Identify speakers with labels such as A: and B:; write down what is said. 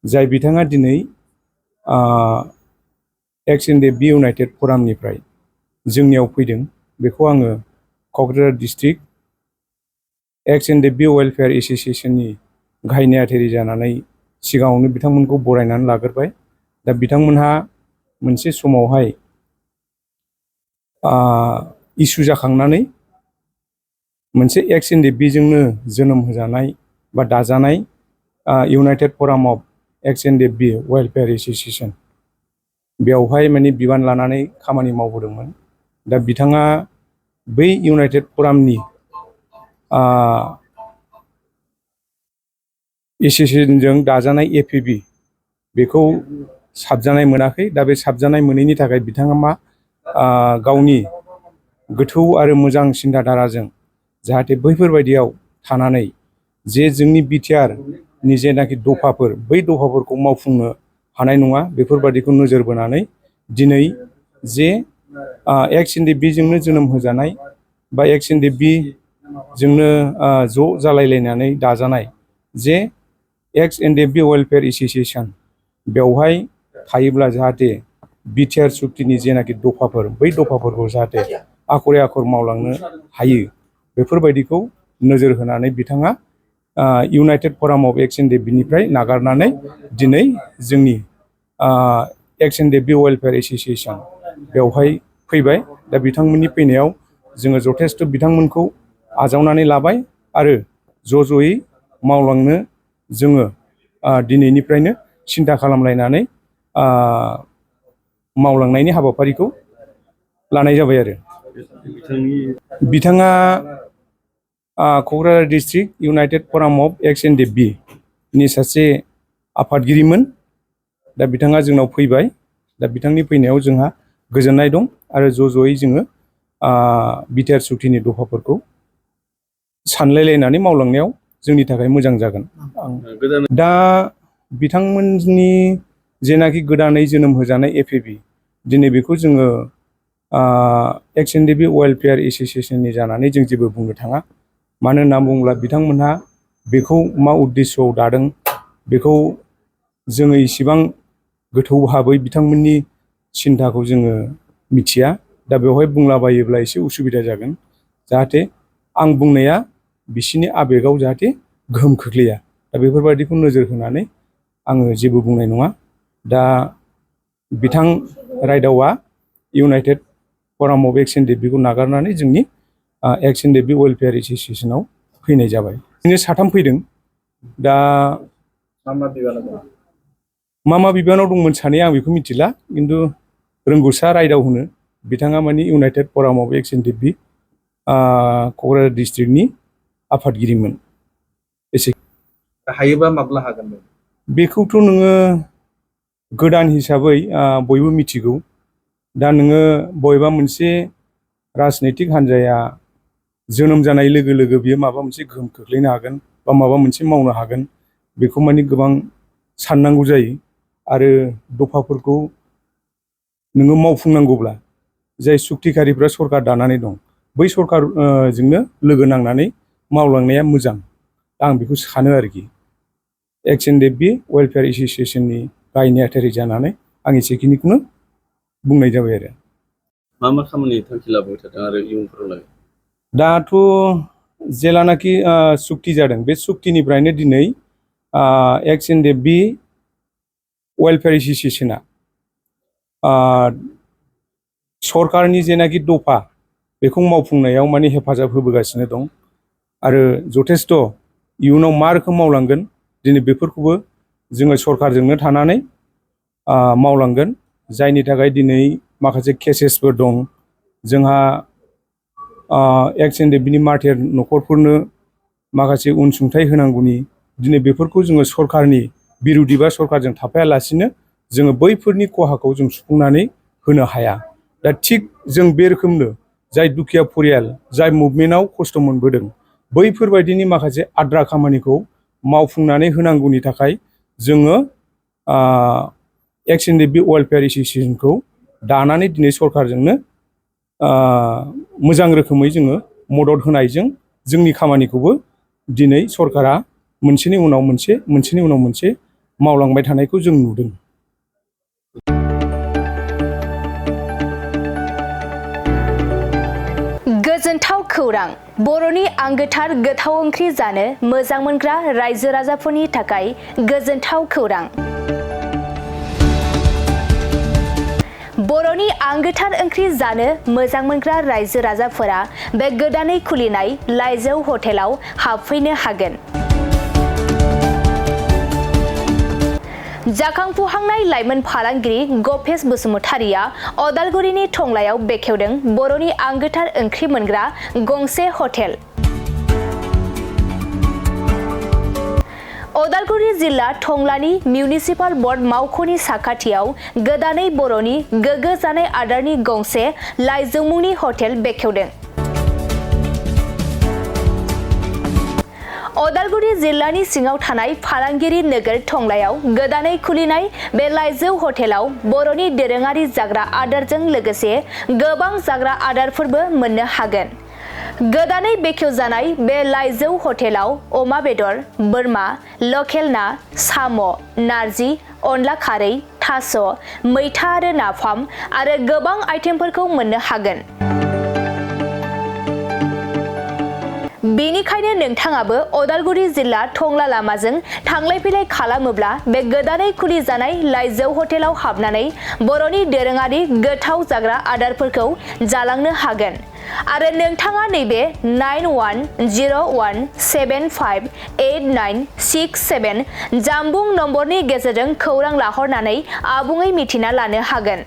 A: जाय बिथाङा दिनै एक्स NDFB इउनाइटेड फरामनिफ्राय जोंनियाव फैदों बेखौ आङो क'क्राझार डिस्ट्रिक्ट एक्स NDFB वेलफेयार एस'सिएशननि गाहाय नेहाथारि जानानै सिगाङावनो बिथांमोनखौ बरायनानै लाग्रोबाय। दा बिथांमोनहा मोनसे समावहाय इसु जाखांनानै मोनसे एक्स NDFB जोंनो जोनोम होजानाय बा दाजानाय united forum of ex NDFB welfare association बेवहाय माने बिबान लानानै खामानि मावबोदोंमोन। दा बिथाङा बै इउनाइटेड फरामनि एस'सिएशनजों दाजानाय FAB बेखौ साबजानाय मोनाखै। दा बे साबजानाय मोनैनि थाखाय बिथाङा गावनि गोथौ आरो मोजां सिन्थाधाराजों जाहाथे बैफोरबायदियाव थानानै जे जोंनि बिटिआरनि जेनाखि दफाफोर बै दफाफोरखौ मावफुंनो हानाय नङा बेफोरबादिखौ नोजोर बोनानै दिनै जे एक्स NDFB जोंनो जोनोम होजानाय बा एक्स NDFB जोंनो ज' जालायलायनानै दाजानाय जे एक्स NDFB वेलफेयार एस'सिएशन बेवहाय थायोब्ला जाहाथे बिटिआर सुक्तिनि जेनाखि दफाफोर बै दफाफोरखौ जाहाथे आखरे आखर मावलांनो हायो बेफोरबायदिखौ नोजोर होनानै बिथाङा इउनाइटेड फराम अफ एक्स NDFBनिफ्राय नागारनानै दिनै जोंनि एक्स NDFB वेलफेयार एस'सिएशन बेवहाय फैबाय। दा बिथांमोननि फैनायाव जोङो जथेस्थ' बिथांमोनखौ आजावनानै लाबाय आरो ज'यै मावलांनो जोङो दिनैनिफ्रायनो सिन्था खालामलायनानै मावलांनायनि हाबाफारिखौ लानाय जाबाय आरो बिथाङा Kokrajhar district united forum of ex NDFB नि सासे आफादगिरिमोन। दा बिथाङा जोंनाव फैबाय। दा बिथांनि फैनायाव जोंहा गोजोननाय दं आरो ज'यै जोङो बिटिआर सुक्तिनि दफाफोरखौ सानलायलायनानै मावलांनायाव जोंनि थाखाय मोजां जागोन। दा बिथांमोननि जेनाखि गोदानै जोनोम होजानाय FAB दिनै बेखौ जोङो एक्स NDFB वेलफेयार एस'सिएशननि जानानै जों जेबो बुंनो थाङा। मानो होनना बुङोब्ला बिथांमोनहा बेखौ मा उद्देশ্যआव दादों बेखौ जोङो इसिबां गोथौ भाबै बिथांमोननि सिन्थाखौ जोङो मिथिया। दा बेवहाय बुंलाबायोब्ला एसे उसुबिदा जागोन जाहाथे आं बुंनाया बिसिनि आबेगाव जाहाथे गोहोम खोख्लैया। दा बेफोरबायदिखौ नोजोर होनानै आङो जेबो बुंनाय नङा। दा बिथां रायदावा United forum of ex NDFB नागारनानै जोंनि एक्स NDFB वेलफेयार एस'सिएशनाव फैनाय जाबाय। बिदिनो साथाम फैदों। दा मा बिबानाव दंमोन सानै आं बेखौ मिथिला, खिन्थु रोंगौसा रायदाव होनो बिथाङा माने united forum of ex NDFB Kokrajhar डिस्ट्रिक्टनि आफादगिरिमोन। एसे
B: हायोबा माब्ला हागोन
A: बेखौथ' नोङो गोदान हिसाबै बयबो मिथिगौ। दा नोङो बबेबा मोनसे राजनैतिक हान्जाया जोनोम जानाय लोगो लोगो बियो माबा मोनसे गोहोम खोख्लैनो हागोन बा माबा मोनसे मावनो हागोन बेखौ माने गोबां साननांगौ जायो। आरो दफाफोरखौ नोङो मावफुंनांगौब्ला जाय सुक्तिकारिफ्रा सरकार दानानै दं बै सरकार जोंनो लोगो नांनानै मावलांनाया मोजां आं बेखौ सानो आरोखि। एक्स NDFB वेलफेयार एस'सिएशननि गाहाय नेहाथारि जानानै आं एसेखिनिखौनो बुंनाय जाबाय आरो।
B: मा खामानि थांखि लाबोबाय थादों आरो इयुनफोरावलाय?
A: दाथ' जेलानाखि सुक्ति जादों बे सुक्तिनिफ्रायनो दिनै एक्स NDFB वेलफेयार एस'सिएशना सरकारनि जेनाखि दफा बेखौ मावफुंनायाव माने हेफाजाब होबोगासिनो दं आरो जथेस्थ' इयुनाव मा रोखोम मावलांगोन दिनै बेफोरखौबो जोङो सरकारजोंनो थानानै मावलांगोन। जायनि थाखाय दिनै माखासे केसेसफोर दं जोंहा एक्स NDFBनि मारथियार न'खरफोरनो माखासे अनसुंथाइ होनांगौनि दिनै बेफोरखौ जोङो सरकारनि बिरुदि बा सरकारजों थाफायालासिनो जोङो बैफोरनि खहाखौ जों सुफुंनानै होनो हाया। दा थिग जों बे रोखोमनो जाय दुखिया फरियाल जाय मुभमेन्टआव खस्थ' मोनबोदों बैफोरबायदिनि माखासे आद्रा खामानिखौ मावफुंनानै होनांगौनि थाखाय जोङो एक्स NDFB वेलफेयार एस'सिएशनखौ दानानै दिनै सरकारजोंनो मोजां रोखोमै जोङो मदद होनायजों जोंनि खामानिखौबो दिनै सरकारा मोनसेनि उनाव मोनसे मावलांबाय थानायखौ जों नुदों।
C: गोजोनथाव खौरां, बर'नि आंगोथार गोथाव ओंख्रि जानो मोजां मोनग्रा रायजो राजाफोरनि थाखाय गोजोनथाव खौरां। बर'नि आंगोथार ओंख्रि जानो मोजां मोनग्रा रायजो राजाफोरा बे गोदानै खुलिनाय लाइजौ हटेलाव हाबफैनो हागोन। जाखांफुहांनाय लाइमोन फालांगिरि गपेश बसुमतारिया अदालगुरिनि टंलायाव बेखेवदों बर'नि आंगोथार ओंख्रि मोनग्रा गंसे हटेल। अदालगुरि जिल्ला टंलानि मिउनिसिपाल बर्ड मावख'नि साखाथियाव गोदानै बर'नि गोग्गो जानाय आदारनि गंसे लाइजौ मुंनि हटेल बेखेवदों। अदालगुरि जिल्लानि सिङाव थानाय फालांगिरि नोगोर टंलायाव गोदानै खुलिनाय बे लाइजौ हटेलाव बर'नि दोरोङारि जाग्रा आदारजों लोगोसे गोबां जाग्रा आदारफोरबो मोननो हागोन। गोदानै बेखेवजानाय बे लाइजौ हटेलाव अमा बेदर, बोरमा, लकेल ना, साम', नारजि, अनला खारै, थास', मैथा आरो नाफाम आरो गोबां आइटेमफोरखौ मोननो हागोन। बेनिखायनो नोंथाङाबो अदालगुरि जिल्ला टंला लामाजों थांलाय फैलाय खालामोब्ला बे गोदानै खुलिजानाय लाइजौ हटेलाव हाबनानै बर'नि दोरोङारि गोथाव जाग्रा आदारफोरखौ जालांनो हागोन। आरो नोंथाङा नैबे 9101758967 जानबुं नम्बरनि गेजेरजों खौरां लाहरनानै आबुङै मिथिना लानो हागोन।